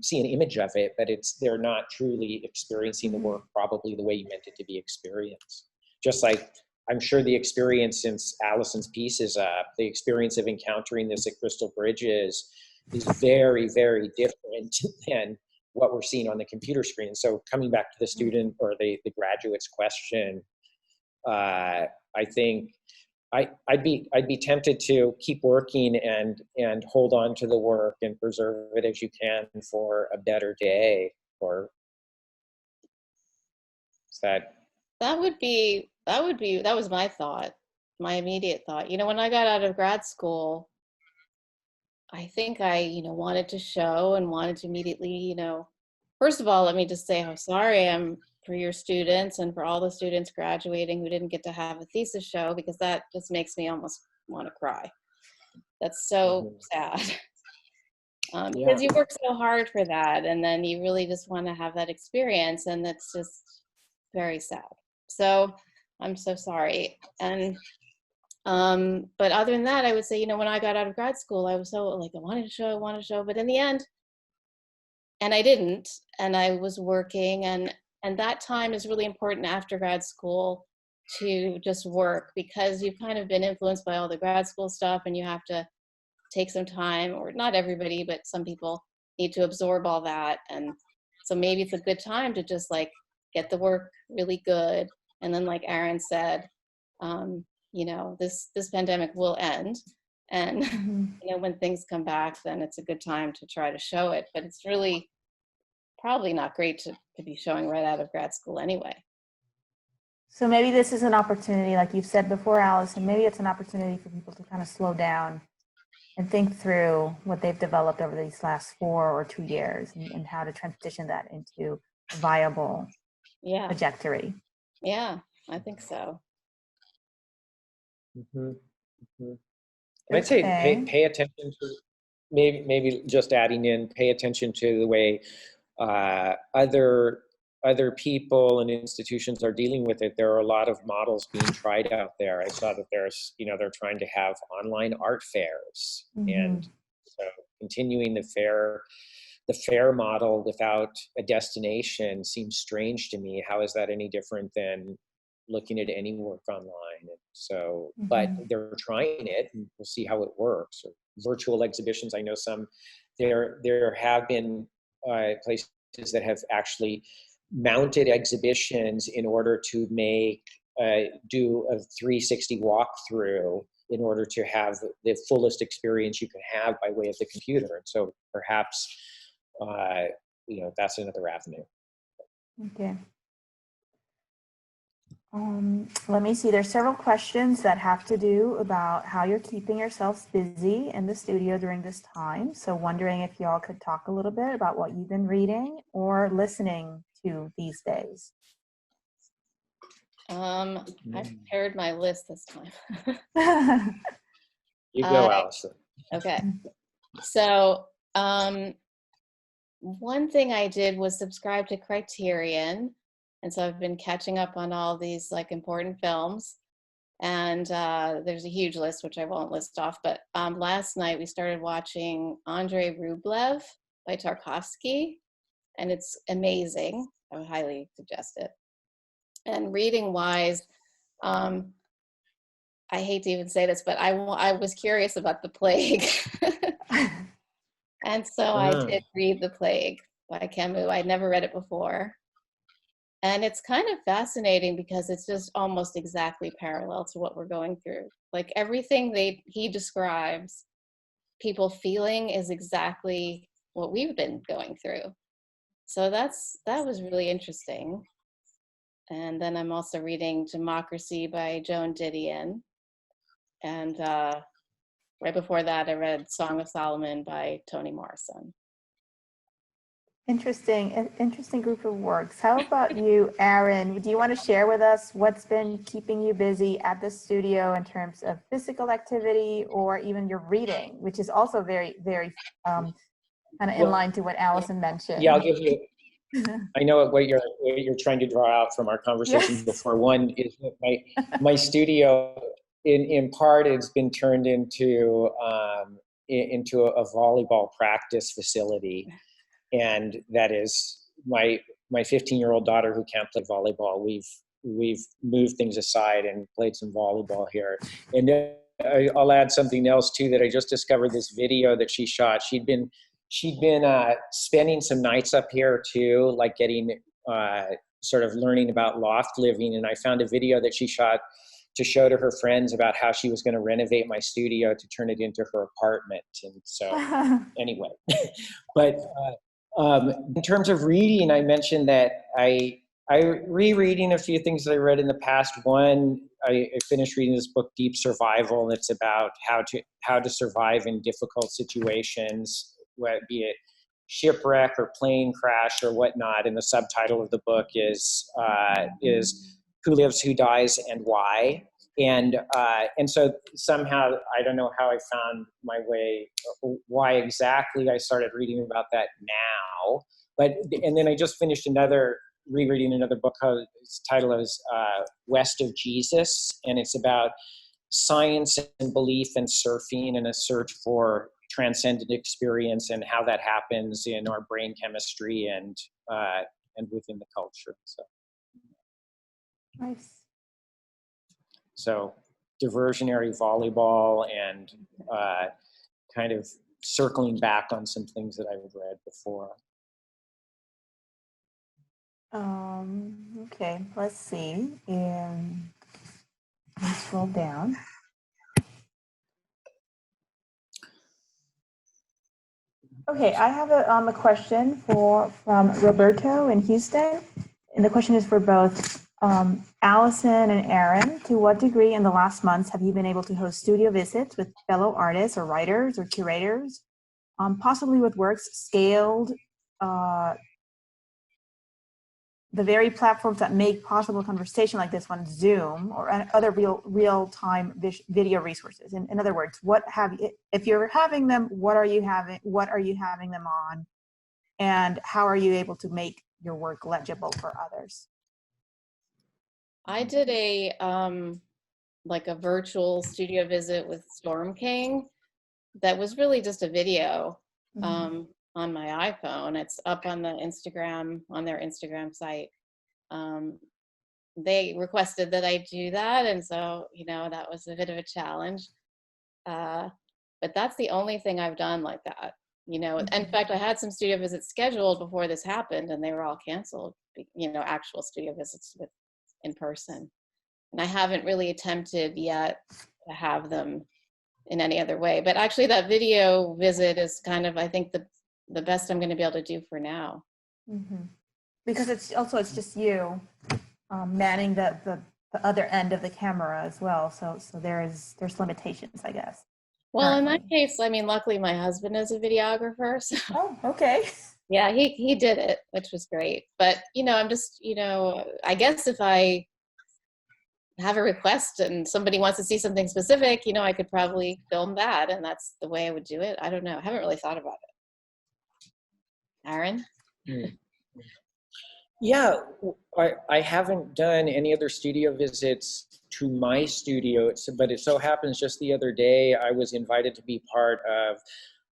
see an image of it, but they're not truly experiencing the work probably the way you meant it to be experienced. Just like I'm sure the experience since Alyson's piece is up, the experience of encountering this at Crystal Bridges is very, very different than what we're seeing on the computer screen. So coming back to the student or the graduate's question, I think I'd be tempted to keep working and hold on to the work and preserve it as you can for a better day. Or is that? That was my thought, my immediate thought. When I got out of grad school, I think I, wanted to show and wanted to immediately, first of all, let me just say how sorry I am for your students and for all the students graduating who didn't get to have a thesis show, because that just makes me almost want to cry. That's so sad. Because you work so hard for that, and then you really just want to have that experience, and that's just very sad. So I'm so sorry. And but other than that, I would say, when I got out of grad school, I was so like, I wanted to show, but in the end, and I didn't, and I was working, and that time is really important after grad school to just work, because you've kind of been influenced by all the grad school stuff, and you have to take some time, or not everybody, but some people need to absorb all that. And so maybe it's a good time to just like get the work really good. And then like Aaron said, this pandemic will end. And, when things come back, then it's a good time to try to show it. But it's really probably not great to be showing right out of grad school anyway. So maybe this is an opportunity, like you've said before, Alyson, maybe it's an opportunity for people to kind of slow down and think through what they've developed over these last 4 or 2 years and how to transition that into a viable trajectory. Yeah, I think so. Mm-hmm. Mm-hmm. And I'd say pay attention to, maybe just adding in, pay attention to the way other people and institutions are dealing with it. There are a lot of models being tried out there. I saw that there's, they're trying to have online art fairs, and so continuing the fair model without a destination seems strange to me. How is that any different than looking at any work online? And so, but they're trying it, and we'll see how it works. Or virtual exhibitions, I know there have been places that have actually mounted exhibitions in order to do a 360 walkthrough in order to have the fullest experience you can have by way of the computer. And so perhaps, that's another avenue. Okay. Let me see. There's several questions that have to do about how you're keeping yourselves busy in the studio during this time. So wondering if y'all could talk a little bit about what you've been reading or listening to these days. I prepared my list this time. You go, Alyson. Okay. So one thing I did was subscribe to Criterion. And so I've been catching up on all these like important films. And there's a huge list, which I won't list off. But last night we started watching Andrei Rublev by Tarkovsky. And it's amazing. I would highly suggest it. And reading wise, I hate to even say this, but I was curious about The Plague. And so I did read The Plague by Camus. I'd never read it before. And it's kind of fascinating because it's just almost exactly parallel to what we're going through. Like everything he describes, people feeling is exactly what we've been going through. So that was really interesting. And then I'm also reading Democracy by Joan Didion. And right before that, I read Song of Solomon by Toni Morrison. Interesting group of works. How about you, Aaron? Do you want to share with us what's been keeping you busy at the studio in terms of physical activity or even your reading, which is also very, very kind of in line to what Alyson mentioned? Yeah, I'll give you. I know what you're trying to draw out from our conversation before. One is that my studio, in part, it's been turned into a volleyball practice facility. And that is my 15-year-old daughter who can't play volleyball. We've moved things aside and played some volleyball here. And I'll add something else too, that I just discovered this video that she shot. She'd been spending some nights up here too, like getting sort of learning about loft living. And I found a video that she shot to show to her friends about how she was going to renovate my studio to turn it into her apartment. And so anyway, but in terms of reading, I mentioned that I rereading a few things that I read in the past. One, I finished reading this book, Deep Survival. It's about how to survive in difficult situations, be it shipwreck or plane crash or whatnot. And the subtitle of the book is Who Lives, Who Dies, and Why. And so somehow, I don't know how I found my way, why exactly I started reading about that now. And then I just finished rereading another book. Its title is West of Jesus. And it's about science and belief and surfing and a search for transcendent experience and how that happens in our brain chemistry and within the culture. So. Nice. So diversionary volleyball and kind of circling back on some things that I've read before. Okay, let's see. Let's scroll down. Okay, I have a question from Roberto in Houston. And the question is for both Alyson and Aaron, to what degree in the last months have you been able to host studio visits with fellow artists or writers or curators, possibly with works scaled, the very platforms that make possible conversation like this one, Zoom or other real-time video resources? In other words, if you're having them, what are you having them on, and how are you able to make your work legible for others? I did a virtual studio visit with Storm King that was really just a video on my iPhone. It's up on their Instagram site. They requested that I do that, and so that was a bit of a challenge. But that's the only thing I've done like that. In fact, I had some studio visits scheduled before this happened, and they were all canceled. Actual studio visits in person, and I haven't really attempted yet to have them in any other way. But actually, that video visit is kind of, I think, the best I'm going to be able to do for now. Because it's just you manning the other end of the camera as well. So there's limitations, I guess. Well, in that case, I mean, luckily my husband is a videographer. So. Oh, okay. Yeah, he did it, which was great. But, I'm just, I guess if I have a request and somebody wants to see something specific, I could probably film that, and that's the way I would do it. I don't know. I haven't really thought about it. Aaron? Yeah, I haven't done any other studio visits to my studio, but it so happens just the other day I was invited to be part of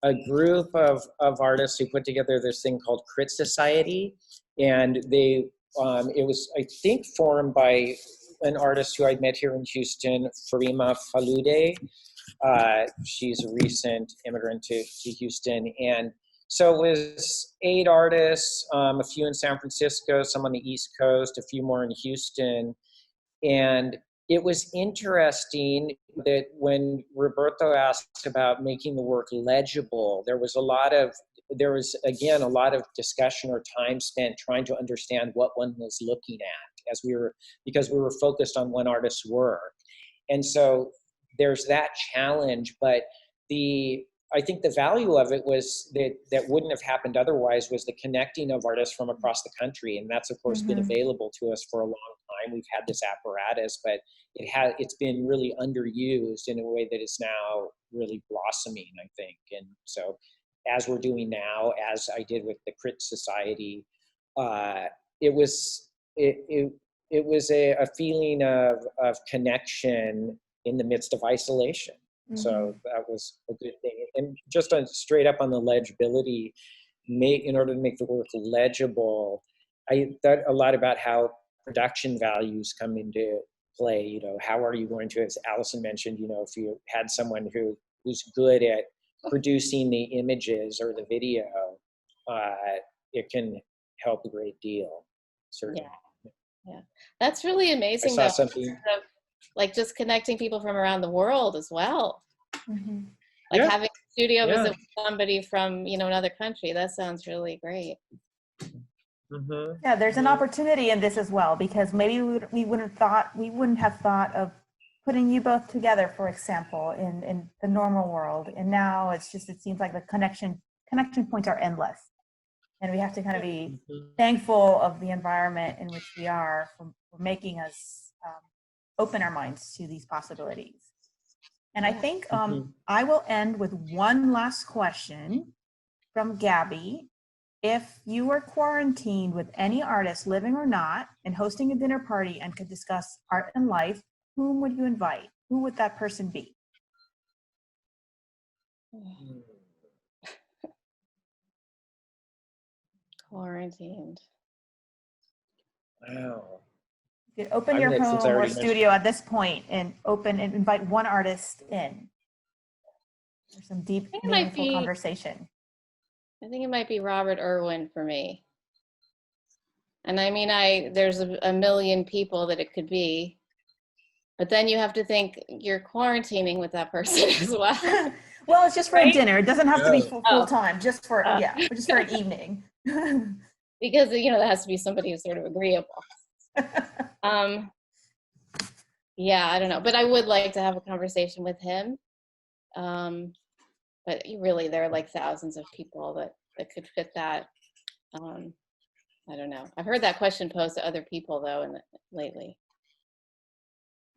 a group of artists who put together this thing called Crit Society, and it was, I think, formed by an artist who I met here in Houston, Farima Falude. She's a recent immigrant to Houston, and so it was 8 artists, a few in San Francisco, some on the East Coast, a few more in Houston. And it was interesting that when Roberto asked about making the work legible, there was again a lot of discussion or time spent trying to understand what one was looking at because we were focused on one artist's work. And so there's that challenge, but I think the value of it was that wouldn't have happened otherwise, was the connecting of artists from across the country. And that's, of course, been available to us for a long time. We've had this apparatus, but it's been really underused in a way that is now really blossoming, I think. And so as we're doing now, as I did with the Crit Society, it was a feeling of connection in the midst of isolation. So that was a good thing. And just straight up on the legibility, in order to make the work legible, I thought a lot about how production values come into play. How are you going to, as Alyson mentioned, if you had someone who's good at producing the images or the video, it can help a great deal, certainly. Yeah. That's really amazing. I saw something. Like just connecting people from around the world as well. Having a studio visit with somebody from, another country. That sounds really great. Yeah, there's an opportunity in this as well, because maybe we wouldn't have thought of putting you both together, for example, in the normal world. And now it seems like the connection points are endless. And we have to kind of be thankful of the environment in which we are for making us open our minds to these possibilities. And I think I will end with one last question from Gabby. If you were quarantined with any artist, living or not, and hosting a dinner party and could discuss art and life, whom would you invite? Who would that person be? Quarantined. Wow. You could open your home or studio at this point and invite one artist in. There's some deep, meaningful conversation. I think it might be Robert Irwin for me. And I mean, there's a million people that it could be, but then you have to think you're quarantining with that person as well. Well, it's just for a dinner. It doesn't have to be full time, just for an evening. Because, there has to be somebody who's sort of agreeable. Yeah, I don't know, but I would like to have a conversation with him. But really, there are like thousands of people that could fit that. I don't know. I've heard that question posed to other people though, lately.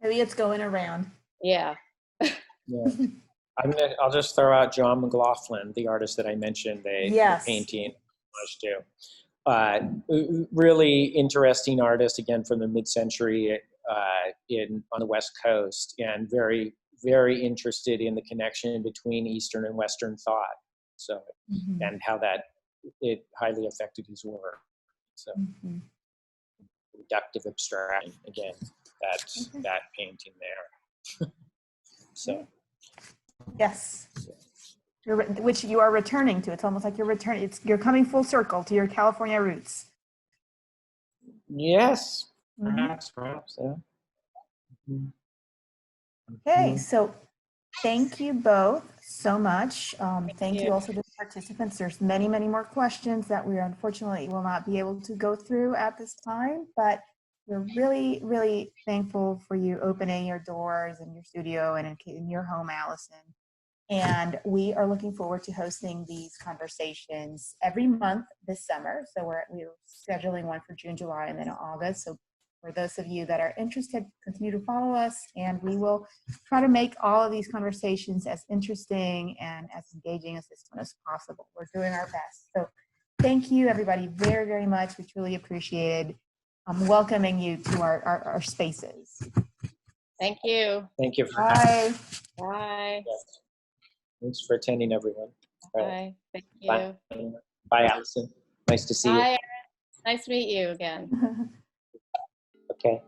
Maybe it's going around. Yeah. Yeah. I'll just throw out John McLaughlin, the artist that I mentioned, the painting homage to. Really interesting artist, again, from the mid-century on the West Coast, and very, very interested in the connection between Eastern and Western thought. So, and how it highly affected his work. So, reductive abstraction, again, that painting there. So. Yes. Which you are returning to. It's almost like you're coming full circle to your California roots. Yes, perhaps, yeah. Okay, so thank you both so much. Thank you also to the participants. There's many, many more questions that we unfortunately will not be able to go through at this time, but we're really, really thankful for you opening your doors in your studio and in your home, Alyson. And we are looking forward to hosting these conversations every month this summer. So we're scheduling one for June, July, and then August. So for those of you that are interested, continue to follow us, and we will try to make all of these conversations as interesting and as engaging as this one as possible. We're doing our best. So thank you, everybody, very, very much. We truly appreciated welcoming you to our spaces. Thank you. Thank you. Bye. Bye. Yes. Thanks for attending, everyone. Bye. Thank you. Bye. Bye, Alyson. Nice to see you. Bye. Nice to meet you again. Okay.